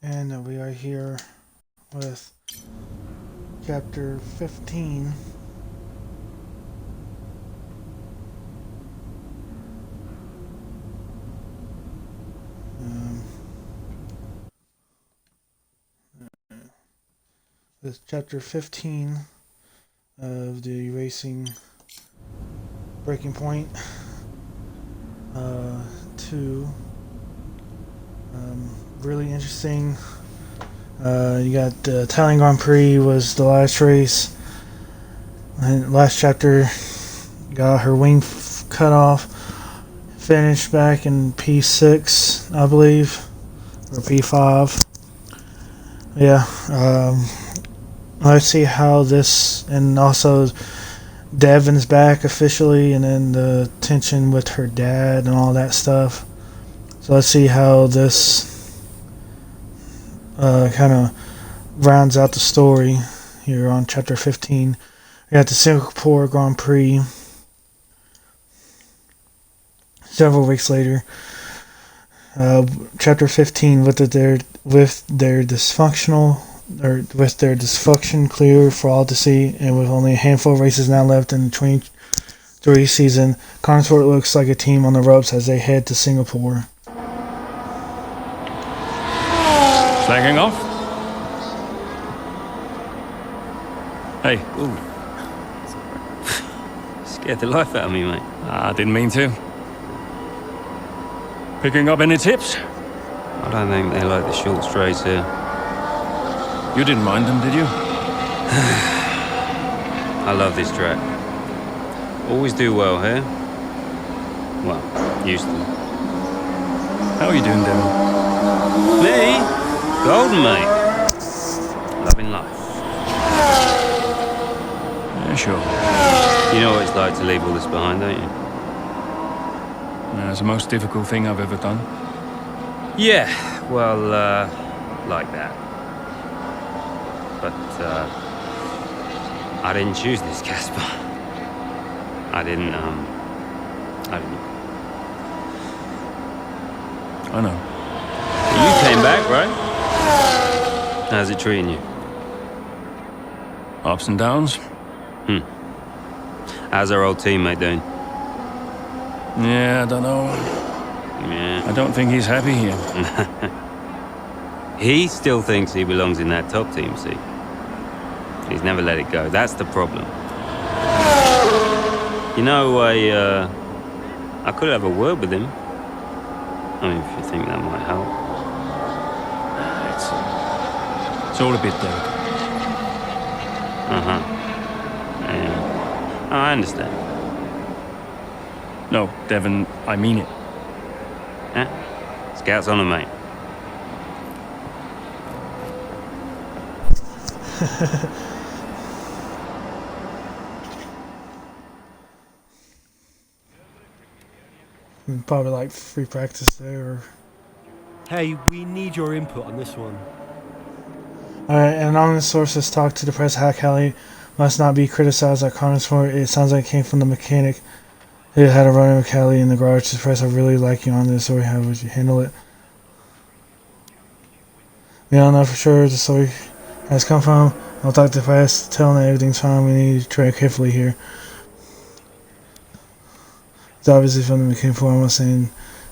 And we are here with chapter 15. This chapter 15 of the racing breaking point 2. Really interesting. You got the Italian Grand Prix was the last race. And last chapter got her wing cut off. Finished back in P6, I believe, or P5. Yeah. Let's see how this, and also Devon's back officially, and then the tension with her dad and all that stuff. So let's see how this kind of rounds out the story here on chapter 15. We got the Singapore Grand Prix several weeks later. Chapter 15 with their dysfunction clear for all to see, and with only a handful of races now left in the 23 season, Contruction looks like a team on the ropes as they head to Singapore. Slacking off? Hey. Ooh. Scared the life out of me, mate. I didn't mean to. Picking up any tips? I don't think they like the short straights here. You didn't mind them, did you? I love this track. Always do well here. Well, used to. How are you doing, Devon? Me? Golden, mate. Loving life. Yeah, sure. You know what it's like to leave all this behind, don't you? It's the most difficult thing I've ever done. Yeah, well, like that. But, I didn't choose this, Casper. I didn't. I know. You came back, right? How's it treating you? Ups and downs? How's our old teammate doing? Yeah, I don't know. Yeah. I don't think he's happy here. He still thinks he belongs in that top team, see? He's never let it go. That's the problem. You know, I could have a word with him. I mean, if you think that might help. It's all a bit delicate. Yeah. Oh, I understand. No, Devon, I mean it. Yeah? Scouts on 'em, mate. Probably like free practice there. Hey, we need your input on this one. Alright, an anonymous source has talked to the press how Kelly must not be criticized at Connors for it. It sounds like it came from the mechanic who had a run with Kelly in the garage. The press, I really like you on this story. How would you handle it? We don't know for sure where the story has come from. I'll talk to the press, tell them that everything's fine. We need to tread carefully here. It's obviously from the mechanic form. I'm saying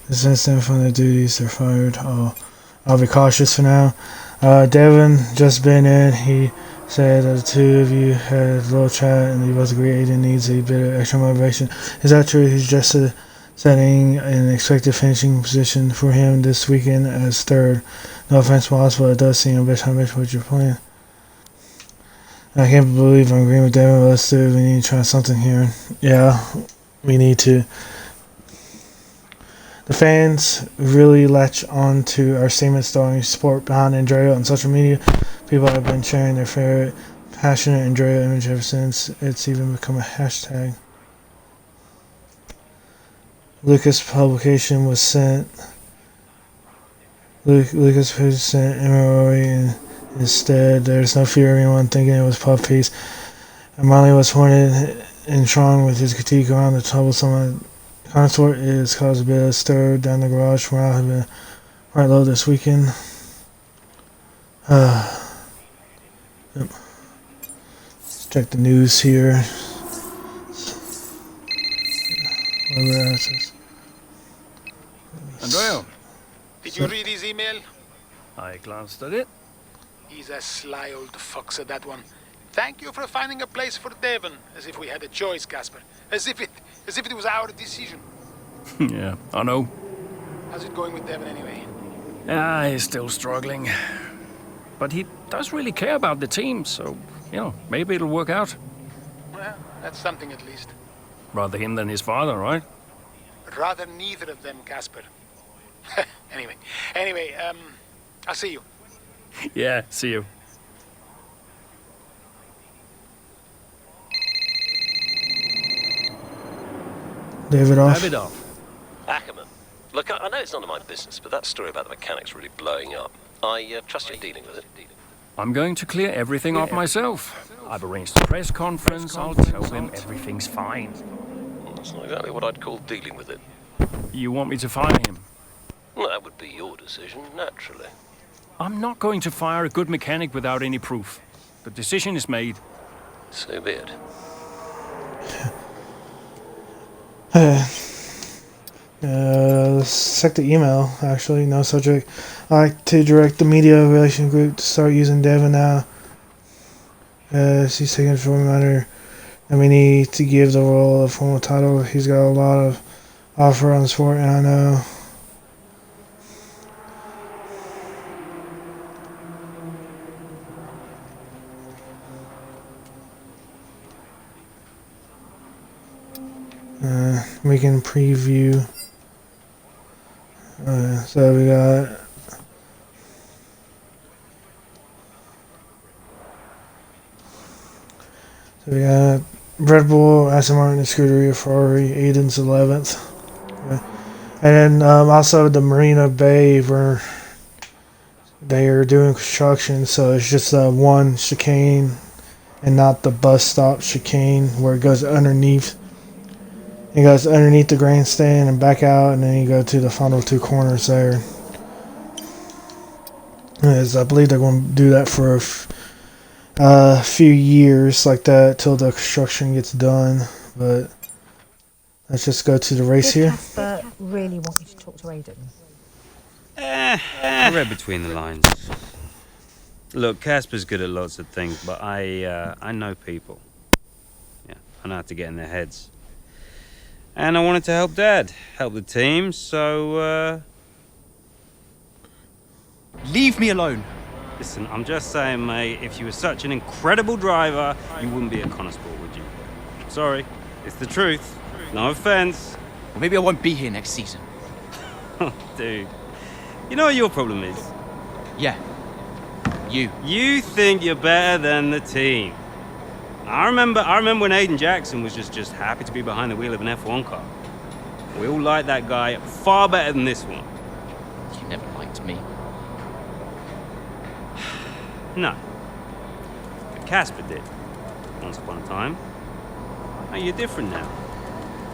this instant from their duties, they're fired. I'll be cautious for now. Devon just been in. He said that the two of you had a little chat and they both agree Aiden needs a bit of extra motivation. Is that true? He's just setting an expected finishing position for him this weekend as third. No offense, boss, but it does seem a bit how much what you're playing. I can't believe I'm agreeing with Devon, but let's do it. We need to try something here. Yeah, we need to. The fans really latch on to our statements throwing support behind Andrea on social media. People have been sharing their favorite, passionate Andrea image ever since it's even become a hashtag. Lucas publication was sent. Lucas sent MROE and instead there's no fear of anyone thinking it was puff piece. And Marley was horned and strong with his critique around the troublesome consort is caused a bit of stir down the garage where I have been quite low this weekend. Yep. Let's check the news here. Where else is- Andrea, Did you read his email? I glanced at it. He's a sly old fox at that one. Thank you for finding a place for Devon, as if we had a choice, Casper. As if it was our decision. Yeah, I know. How's it going with Devon anyway? Ah, he's still struggling. But he does really care about the team, so, maybe it'll work out. Well, that's something at least. Rather him than his father, right? Rather neither of them, Casper. Anyway, I'll see you. Yeah, see you. David off. Have it off. Ackerman. Look, I know it's none of my business, but that story about the mechanics really blowing up. I trust you're dealing with it. I'm going to clear everything up myself. I've arranged a press conference. I'll tell him everything's fine. That's not exactly what I'd call dealing with it. You want me to fire him? Well, that would be your decision, naturally. I'm not going to fire a good mechanic without any proof. The decision is made. So be it. Let's check the email, actually. No subject. I'd like to direct the media relation group to start using Devon now. He's taking for a matter, and we need to give the role a formal title. He's got a lot of offer on the sport, and I know. We can preview. So we got. So we got Red Bull, Aston Martin, Scuderia, Ferrari, Aiden's 11th. And then also the Marina Bay where they are doing construction, so it's just one chicane and not the bus stop chicane where it goes underneath. It goes underneath the grandstand and back out, and then you go to the final two corners there. As I believe they're going to do that for a few years like that till the construction gets done. But let's just go to the race here. Casper really want you to talk to Aiden? I read between the lines. Look, Casper's good at lots of things, but I know people. Yeah, I know how to get in their heads. And I wanted to help Dad, help the team, so, Leave me alone. Listen, I'm just saying, mate, if you were such an incredible driver, you wouldn't be a constable, would you? Sorry, it's the truth. No offense. Or maybe I won't be here next season. Dude, you know what your problem is? Yeah. You. You think you're better than the team. I remember when Aiden Jackson was just happy to be behind the wheel of an F1 car. We all like that guy far better than this one. You never liked me. No. But Casper did. Once upon a time. Now you're different now.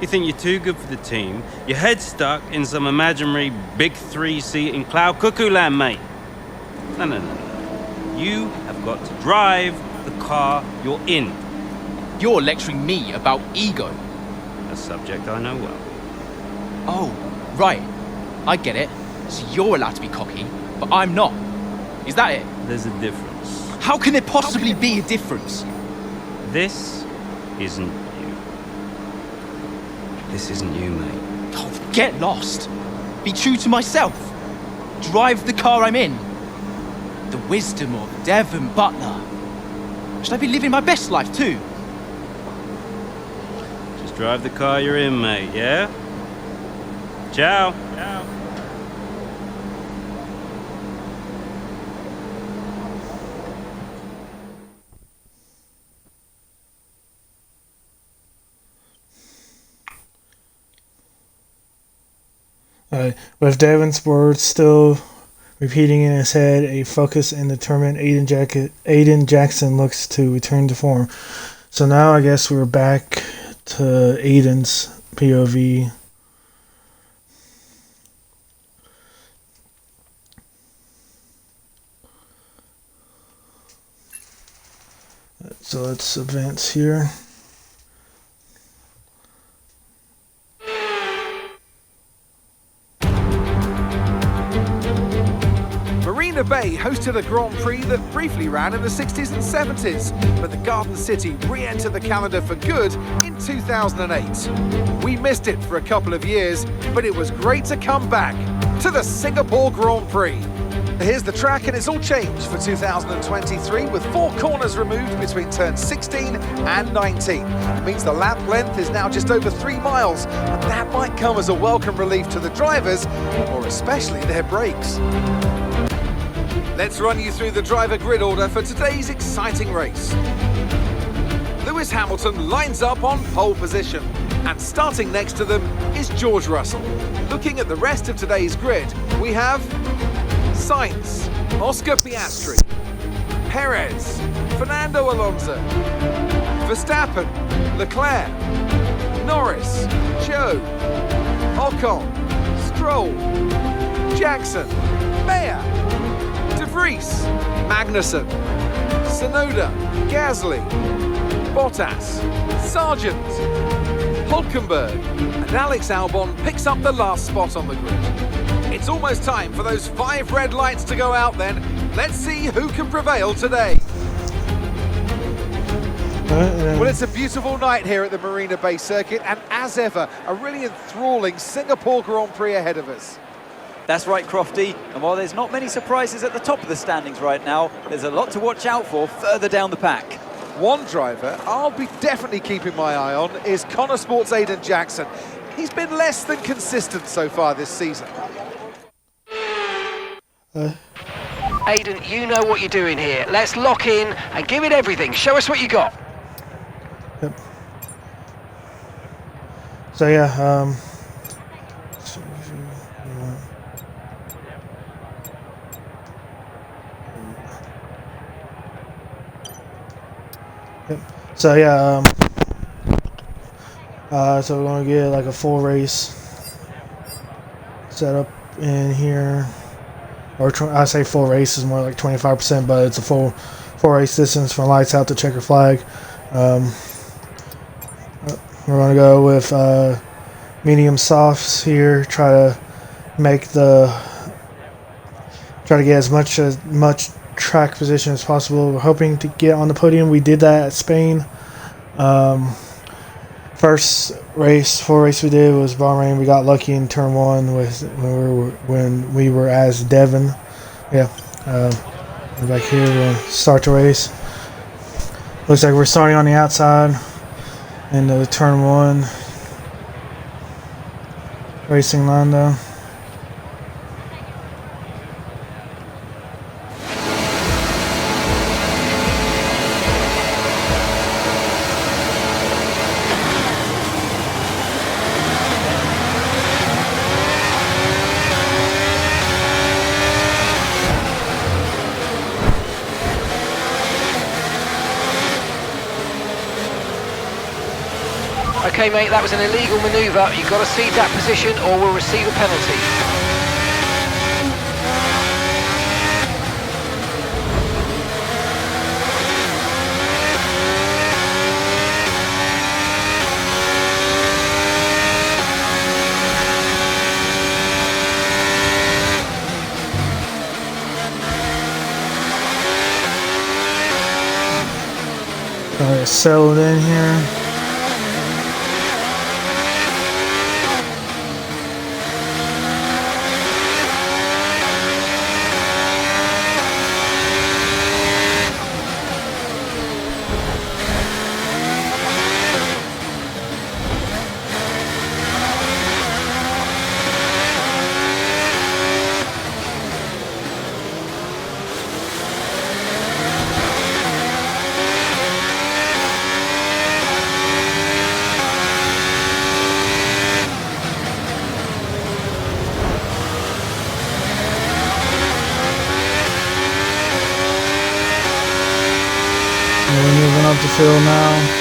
You think you're too good for the team. Your head's stuck in some imaginary big three-seat in cloud cuckoo land, mate. No. You have got to drive the car you're in. You're lecturing me about ego. A subject I know well. Oh, right. I get it. So you're allowed to be cocky, but I'm not. Is that it? There's a difference. How can there possibly be a difference? This isn't you. This isn't you, mate. Oh, get lost. Be true to myself. Drive the car I'm in. The wisdom of Devon Butler. Should I be living my best life too? Just drive the car you're in, mate, yeah? Ciao. Ciao. With Devon's words still repeating in his head, a focused and determined Aiden Jackson looks to return to form. So now I guess we're back to Aiden's POV. So let's advance here. Marina Bay hosted a Grand Prix that briefly ran in the 60s and 70s, but the Garden City re-entered the calendar for good in 2008. We missed it for a couple of years, but it was great to come back to the Singapore Grand Prix. Here's the track, and it's all changed for 2023 with 4 corners removed between turns 16 and 19. It means the lap length is now just over 3 miles, and that might come as a welcome relief to the drivers, or especially their brakes. Let's run you through the driver grid order for today's exciting race. Lewis Hamilton lines up on pole position, and starting next to them is George Russell. Looking at the rest of today's grid, we have Sainz, Oscar Piastri, Perez, Fernando Alonso, Verstappen, Leclerc, Norris, Zhou, Ocon, Stroll, Jackson, Mayer, De Vries, Magnussen, Tsunoda, Gasly, Bottas, Sargent, Hulkenberg, and Alex Albon picks up the last spot on the grid. It's almost time for those 5 red lights to go out then. Let's see who can prevail today. Well, it's a beautiful night here at the Marina Bay Circuit, and as ever, a really enthralling Singapore Grand Prix ahead of us. That's right, Crofty, and while there's not many surprises at the top of the standings right now, there's a lot to watch out for further down the pack. One driver I'll be definitely keeping my eye on is Connor Sport's Aiden Jackson. He's been less than consistent so far this season. Aiden, you know what you're doing here. Let's lock in and give it everything. Show us what you got. Yep. So yeah, yep. So yeah, so we're gonna get like a full race set up in here. Or I say full race is more like 25%, but it's a full race distance from lights out to checker flag. We're gonna go with medium softs here. Try to get as much track position as possible. We're hoping to get on the podium. We did that at Spain. First full race we did was Bahrain. We got lucky in turn 1 when we were as Devon. Yeah, we're back here. We're gonna start the race. Looks like we're starting on the outside into turn 1. Racing Lando. Okay, mate, that was an illegal manoeuvre. You've got to cede that position or we'll receive a penalty. Alright, settled in here. We're moving up the field now.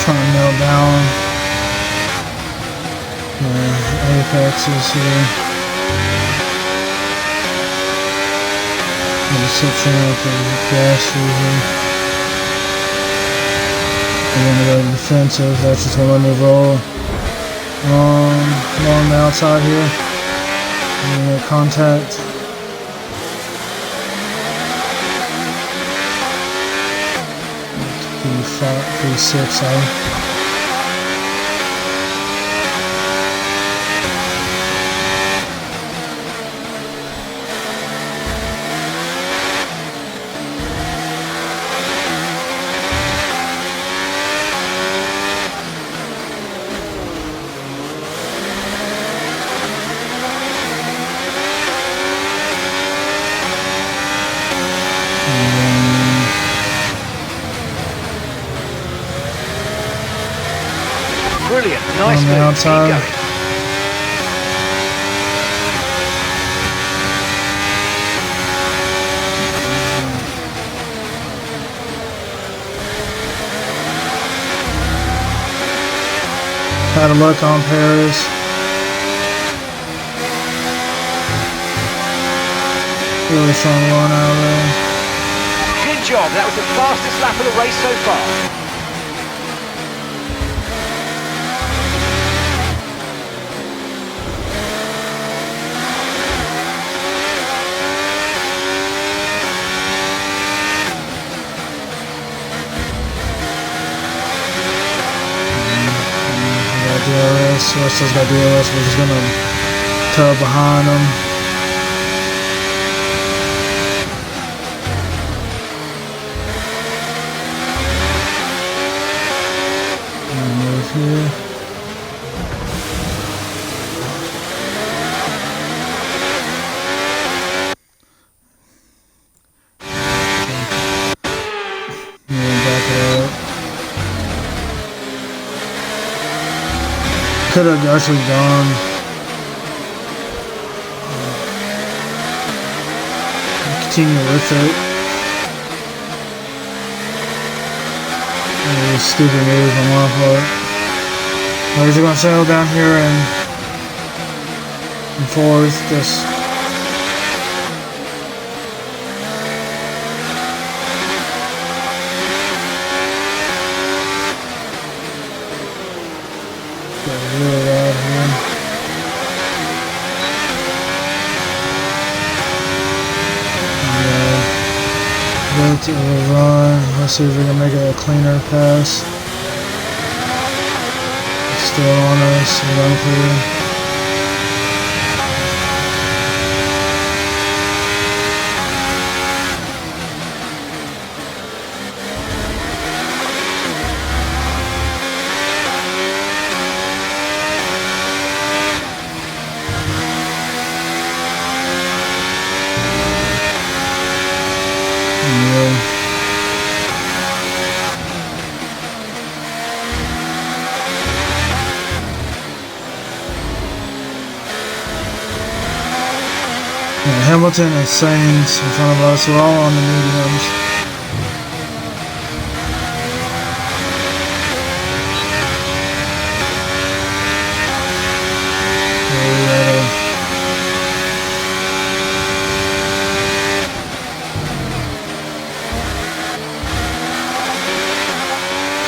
trying to nail down the apexes here. The section of the gas usually. And then we go to defensive, that's just gonna let me roll along the outside here. And then make contact. P6, sorry. Brilliant, nice on the move. outside. Keep going. Had a look on Paris. Really strong run out of there. Good job, that was the fastest lap of the race so far. DRS, Russell's got DRS, we're just gonna tow behind him. And move here. And back it up. Could have actually gone continue with it. Really stupid move on my part. We're just gonna settle down here and fourth. Just really loud here. Good to run. Let's see if we can make it a cleaner pass. It's still on us. We're unclear. Hamilton and Sainz in front of us. We're all on the mediums.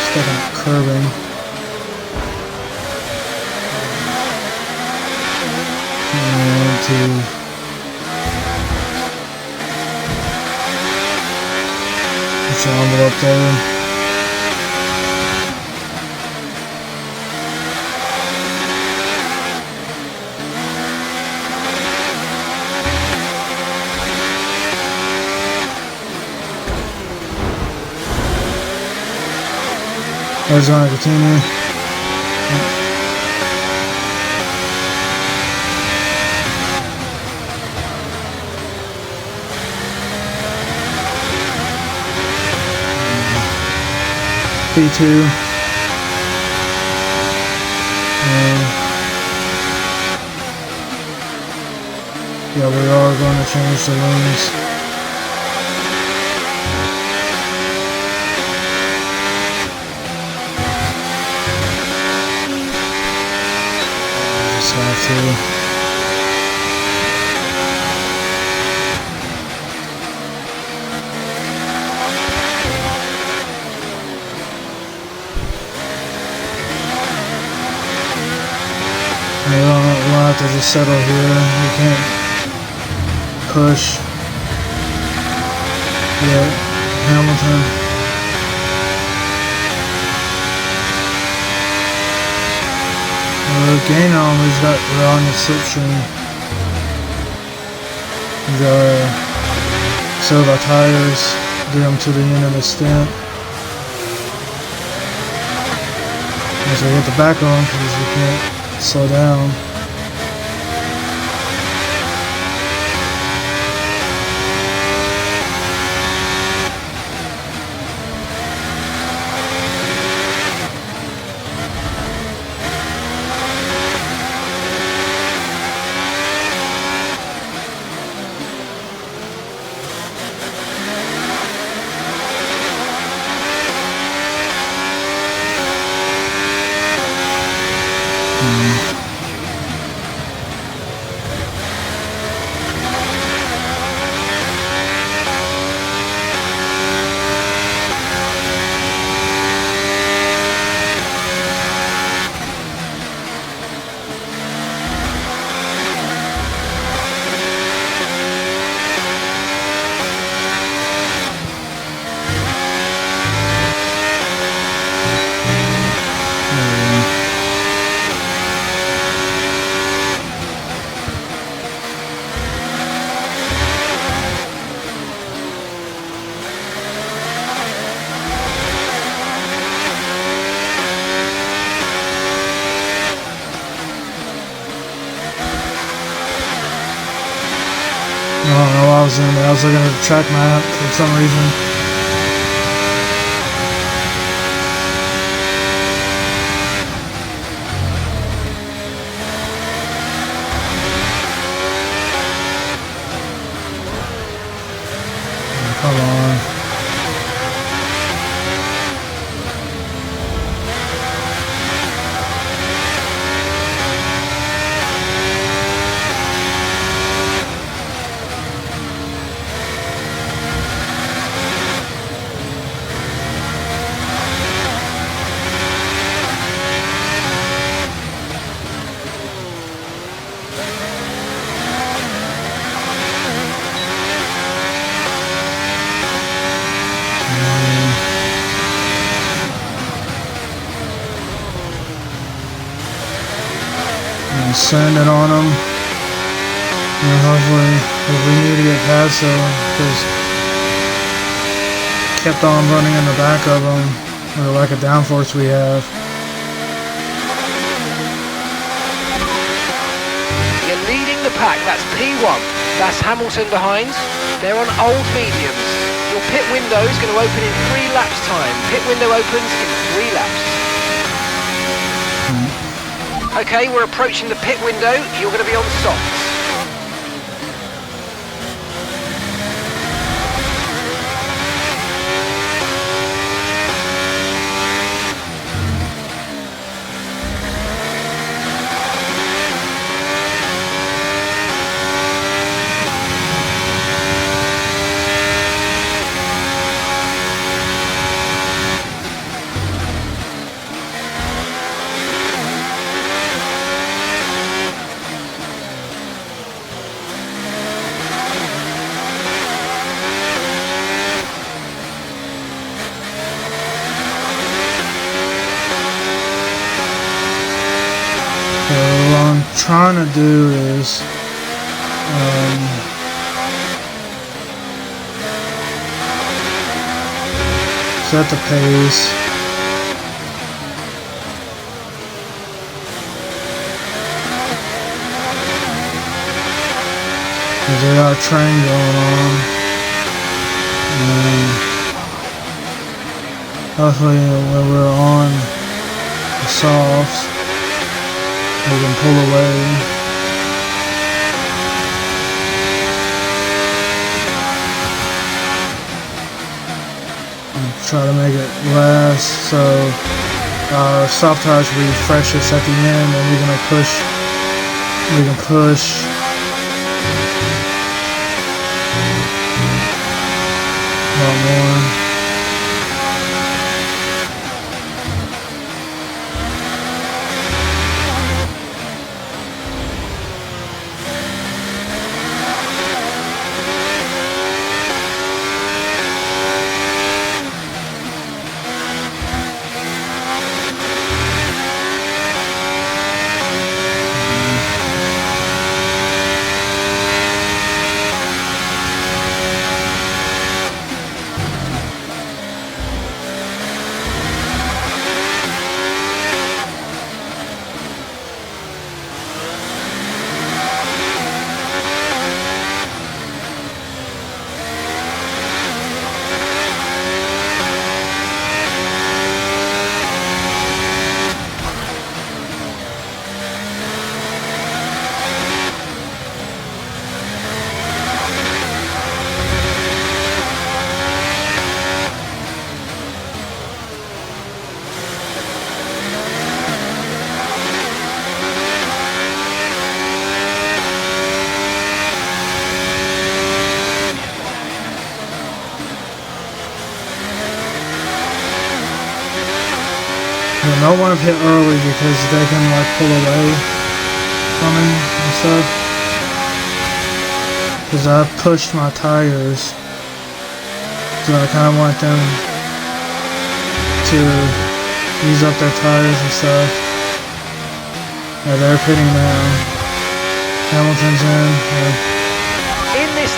Stuck on curbing. And to put your envelope there. We're just gonna continue. P2. Yeah, we are going to change the lanes. too. We'll have to just settle here. We can't push yet. Hamilton. We're gaining on him. We're on the slipstream. We gotta save our tires, get them to the end of the stint. As we hit the back on because we can't slow down. I don't know why I was in there. I was looking at the track map for some reason. Come on. Send it on them, and hopefully if we need to get past them, because kept on running in the back of them with the lack of downforce we have. You're leading the pack. That's P1. That's Hamilton behind. They're on old mediums. Your pit window is going to open in 3 laps time. Pit window opens in 3 laps. Okay, we're approaching the pit window. You're going to be on softs. Trying to do is set the pace, because they got a train going on, and hopefully when we're on the softs we can pull away. And try to make it last, so our soft tires will be freshest at the end, and we're going to push We can push. A lot more. I don't want to pit early because they can like pull away from me and stuff. Because I pushed my tires, so I kind of want them to use up their tires and stuff. Yeah, they're pitting now. Hamilton's in. In this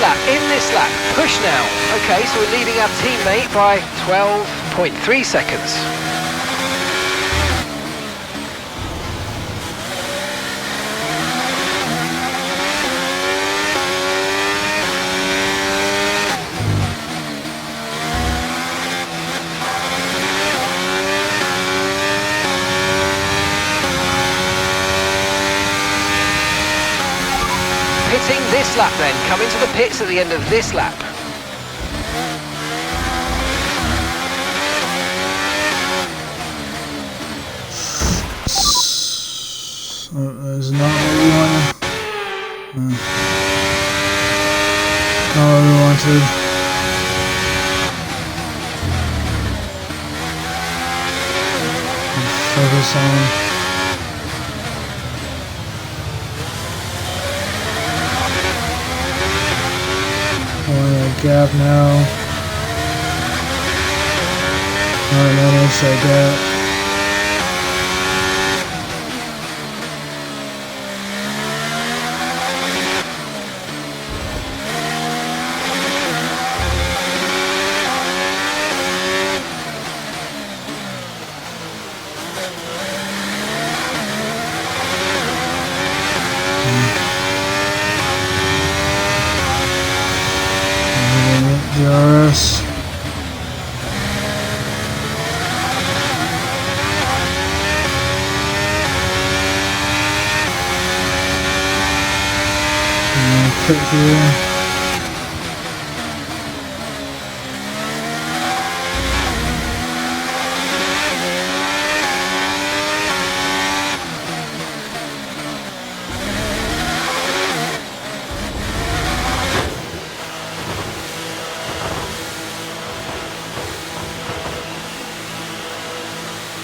lap, push now. Okay, so we're leading our teammate by 12.3 seconds. Pitting this lap then, come into the pits at the end of this lap. That's not what we wanted. Not what we wanted. Focus on. Gap now. Alright, manage that gap. DRS. Put here.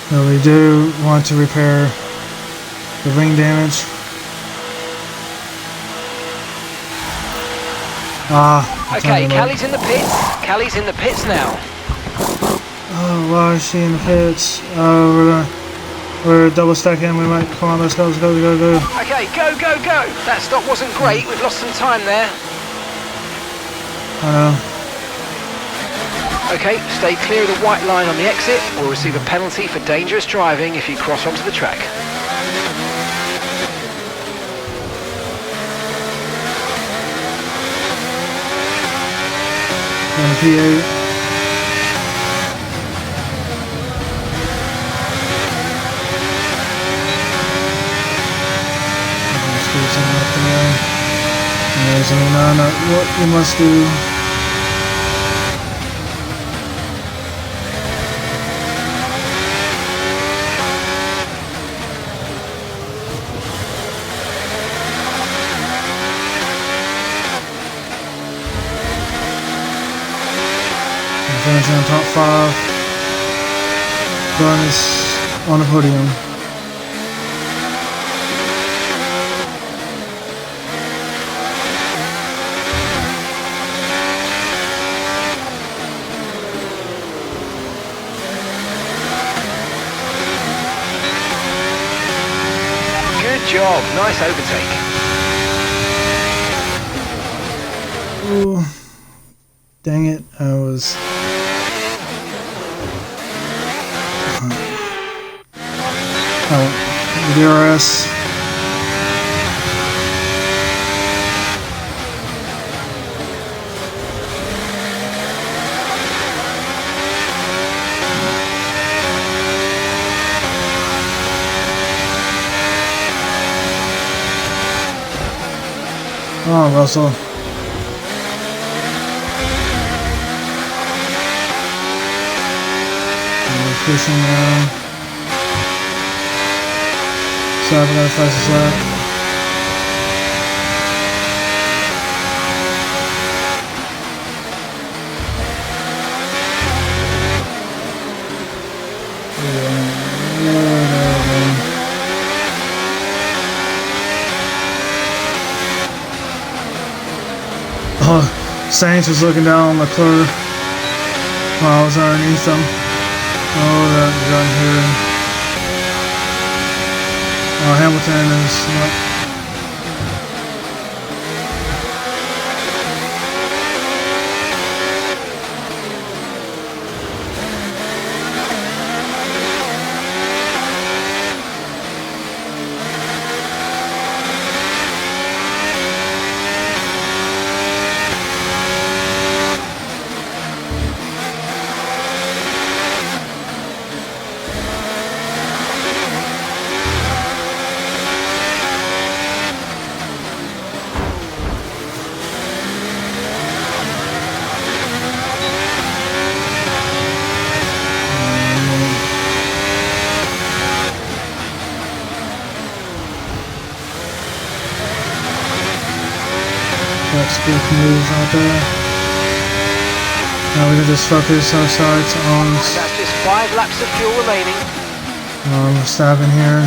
So we do want to repair the ring damage. Okay, Callie's in the pits. Callie's in the pits now. Oh, why is she in the pits? We're double stacking. We might come on. Let's go. Go. Okay, go. That stop wasn't great. We've lost some time there. I know. Okay, stay clear of the white line on the exit. We'll receive a penalty for dangerous driving if you cross onto the track. P8. What you must do. finishing on top 5. Bonus on the podium. Good job, nice overtake. Ooh, dang it, I was... Oh, the DRS. Oh, Russell. Pushing around. So I've got the fastest lap. Oh, Saints was looking down on the curve while I was underneath them. Oh, that gun here. Oh, Hamilton is not. Quick moves out there. Now we can just focus our sights on. That's just 5 laps of fuel remaining. Stopping here.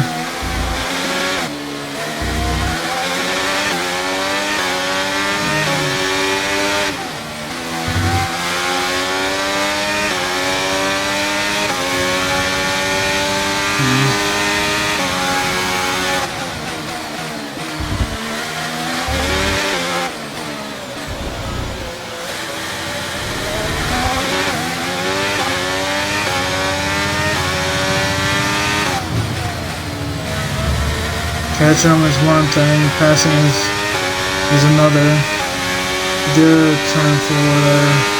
Catching them is one thing, passing is another. Good turn forward there.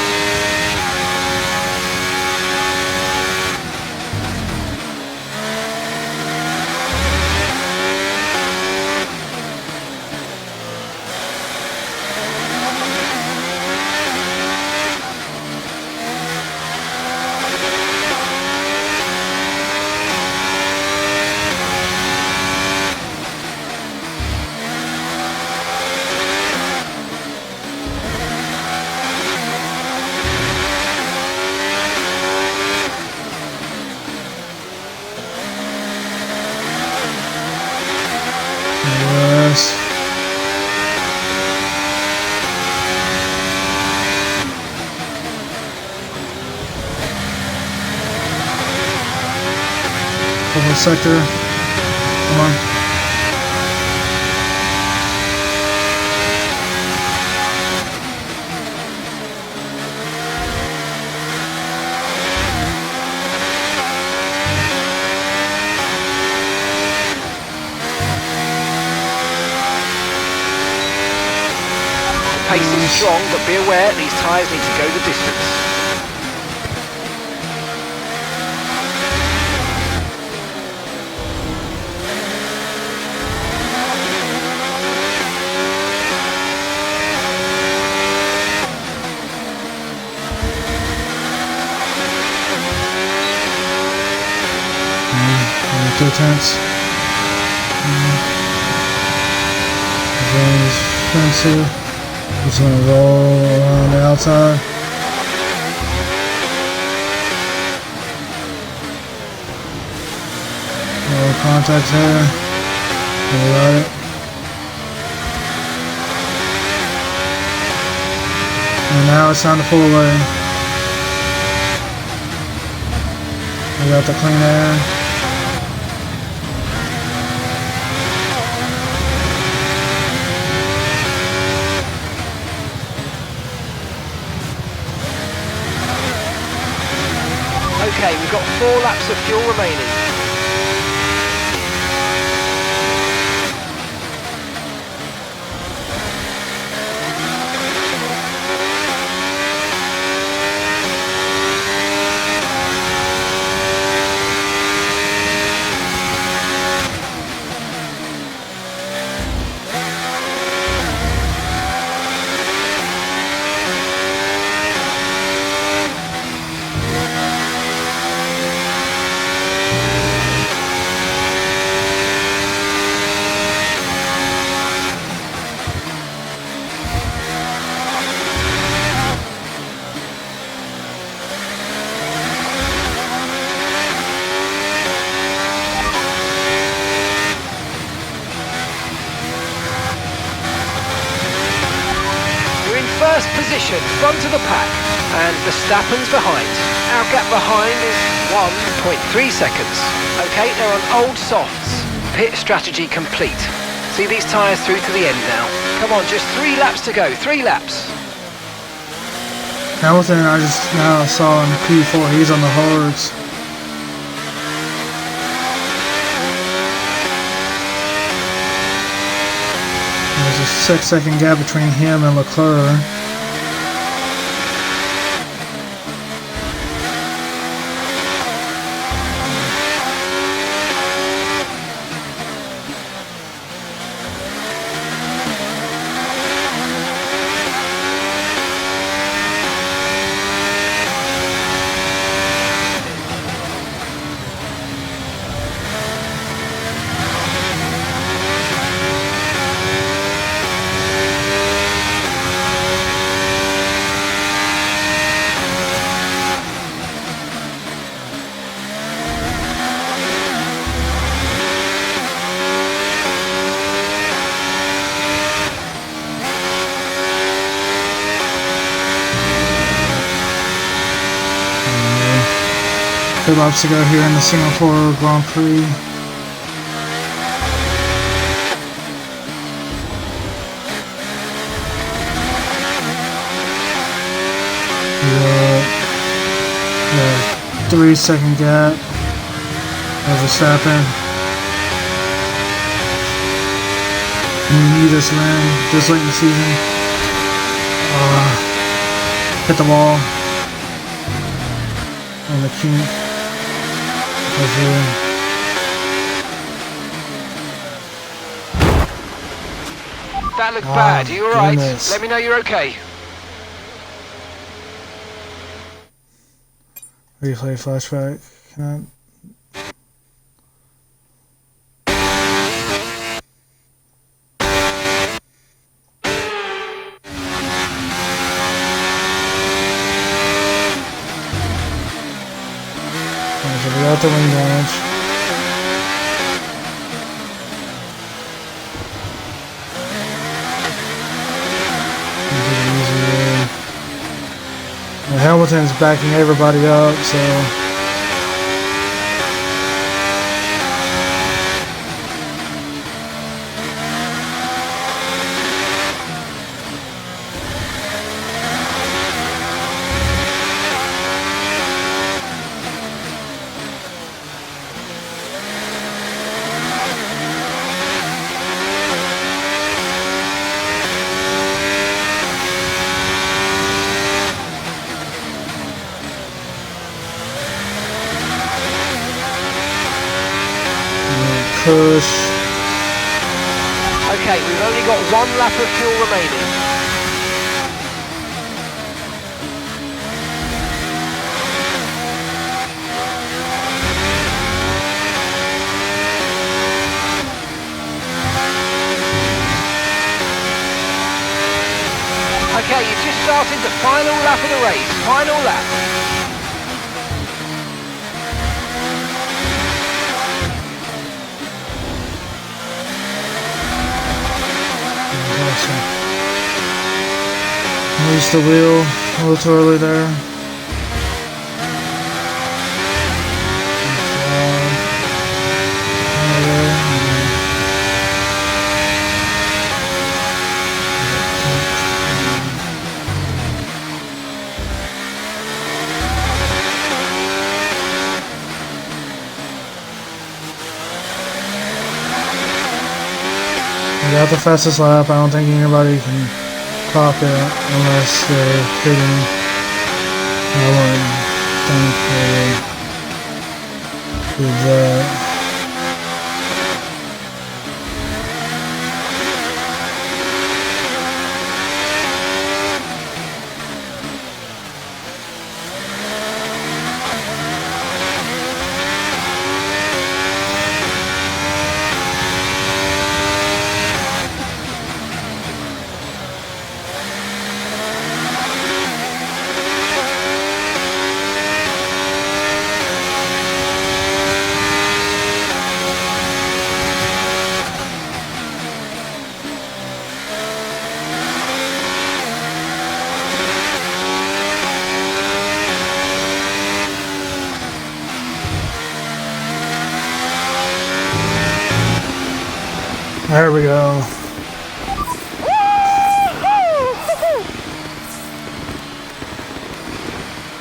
Yes. Double sector. Come on. Pace is strong, but be aware these tyres need to go the distance. Two tenths. Very expensive. Just gonna roll around the outside. contact there. We got it. And now it's time to pull away. We got the clean air. Okay, we've got 4 laps of fuel remaining. First position, front of the pack, and Verstappen's behind. Our gap behind is 1.3 seconds. Okay, they're on old softs. Pit strategy complete. See these tyres through to the end now. Come on, just 3 laps to go, 3 laps. Hamilton, I just now saw in P4, he's on the hards. There's a 6-second gap between him and Leclerc. Pit laps to go here in the Singapore Grand Prix. The 3-second gap of Verstappen. You need this win this late in the season. Hit the wall on the kink. That looked bad. Are you alright? Let me know you're okay. Replay flashback. Can I? We got the wing damage. And Hamilton's backing everybody up, so push. Okay, we've only got 1 lap of fuel remaining. Okay, you've just started the final lap of the race. Final lap. changed the wheel a little too early there. We got the fastest lap. I don't think anybody can clock it unless they're hitting. I wouldn't think they did that. There we go.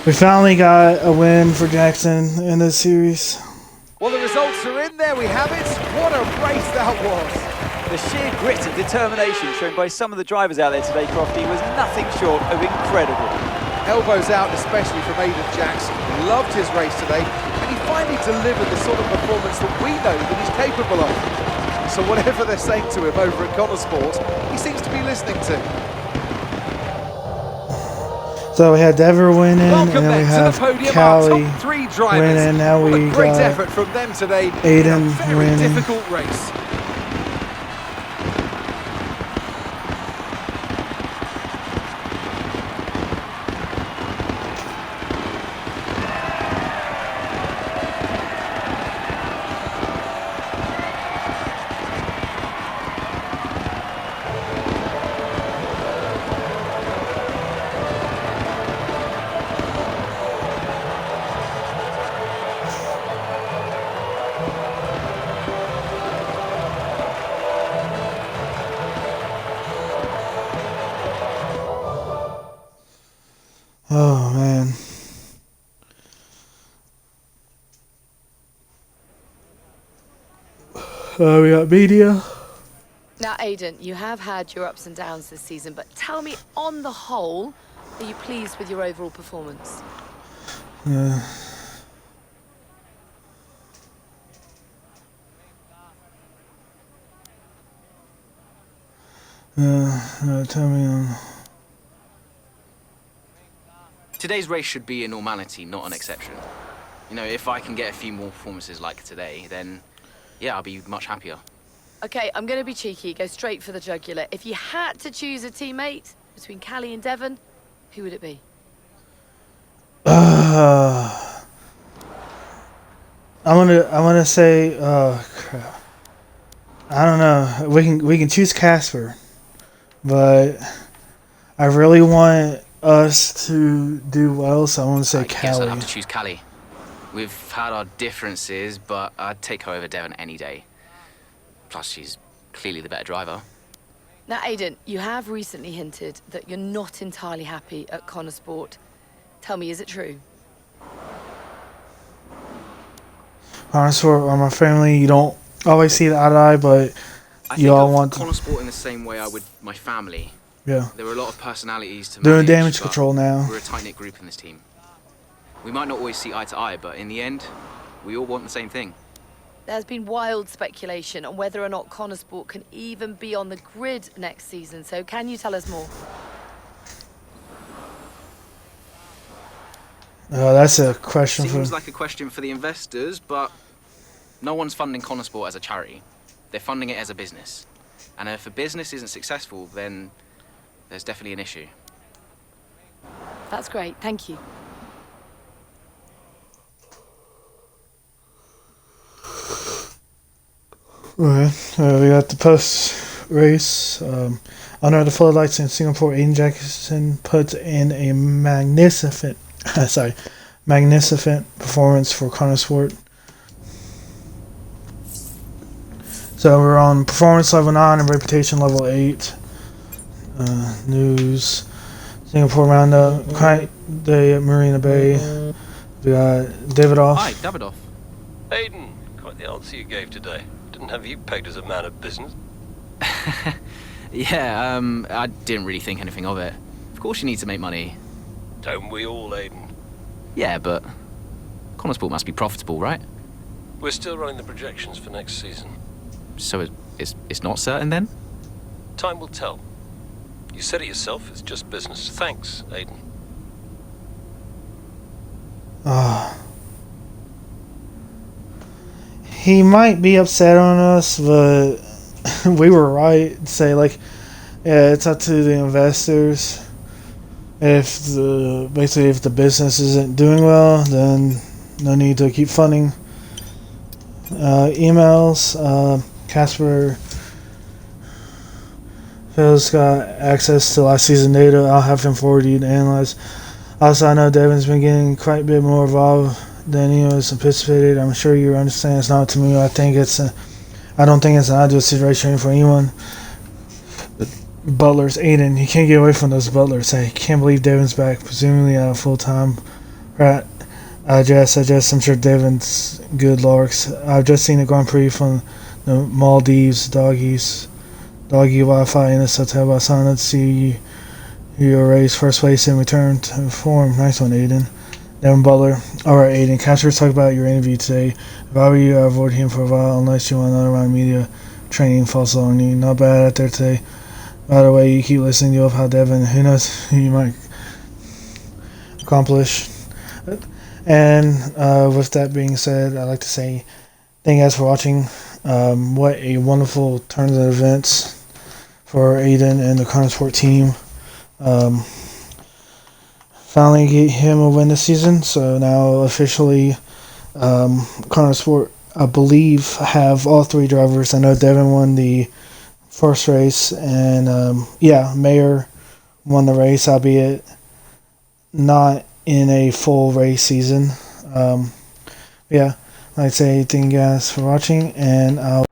We finally got a win for Jackson in this series. Well, the results are in. There we have it. What a race that was. The sheer grit and determination shown by some of the drivers out there today, Crofty, was nothing short of incredible. Elbows out, especially from Aiden Jackson. Loved his race today, and he finally delivered the sort of performance that we know that he's capable of. So whatever they're saying to him over at Connorsport, he seems to be listening to. So we had Dever winning, and then we have Callie winning. Now we got great effort from them today. Aiden very winning. Difficult race. Oh man. We got media. Now, Aiden, you have had your ups and downs this season, but tell me, on the whole, are you pleased with your overall performance? Tell me Today's race should be a normality, not an exception. You know, if I can get a few more performances like today, then yeah, I'll be much happier. Okay, I'm going to be cheeky, go straight for the jugular. If you had to choose a teammate between Callie and Devon, who would it be? I'm gonna say crap. I don't know. We can choose Casper, but I really want us to do well, so I want to say I guess I'd have Callie. to choose Callie. We've had our differences, but I'd take her over Devon any day. Plus, she's clearly the better driver. Now, Aiden, you have recently hinted that you're not entirely happy at Connorsport. Tell me, is it true? Honestly, or my family, you don't always see the eye to eye, but you all want to. Connorsport in the same way I would my family. Yeah. There are a lot of personalities to Doing manage, damage but control now. We're a tight-knit group in this team. We might not always see eye to eye, but in the end, we all want the same thing. There's been wild speculation on whether or not Connorsport can even be on the grid next season, so can you tell us more? That's a question Seems for. like a question for the investors, but no one's funding Connorsport as a charity. They're funding it as a business. And if a business isn't successful, then there's definitely an issue. That's great, thank you. Okay, we got the race. Under the floodlights in Singapore, Aiden Jackson puts in a magnificent performance for Contruction. So we're on performance level 9 and reputation level 8. News. Singapore roundup. Kite day at Marina Bay. We got Davidoff. Hi, Davidoff. Aiden, quite the answer you gave today. Didn't have you pegged as a man of business. Yeah, I didn't really think anything of it. Of course you need to make money. Don't we all, Aiden? Yeah, but Connorsport must be profitable, right? We're still running the projections for next season. So it's not certain then? Time will tell. You said it yourself, it's just business. Thanks, Aiden. He might be upset on us, but we were right. Say like, yeah, it's up to the investors. If the business isn't doing well, then no need to keep funding. Emails. Casper Phil's got access to last season data. I'll have him forward you to analyze. Also, I know Devon's been getting quite a bit more involved than he was anticipated. I'm sure you understand it's not to me. I don't think it's an ideal situation for anyone. But Butler's Aiden. You can't get away from those Butlers. I can't believe Devon's back, presumably full-time. Right. I'm sure Devon's good larks. I've just seen the Grand Prix from the Maldives, doggy Wi-Fi in this hotel. I signed up to see your race first place in return to form. Nice one, Aiden. Devon Butler. Alright, Aiden. Casper, talk about your interview today. If I were you, I'd avoid him for a while unless you want another round of media training falls on you. Not bad out there today. By the way, you keep listening to how Devon, who knows who you might accomplish. And with that being said, I'd like to say thank you guys for watching. What a wonderful turn of events for Aiden and the Contruction team. Finally get him a win this season. So now officially Contruction, I believe, have all 3 drivers. I know Devon won the first race, and Mayer won the race, albeit not in a full race season. I'd like to say thank you guys for watching, and I'll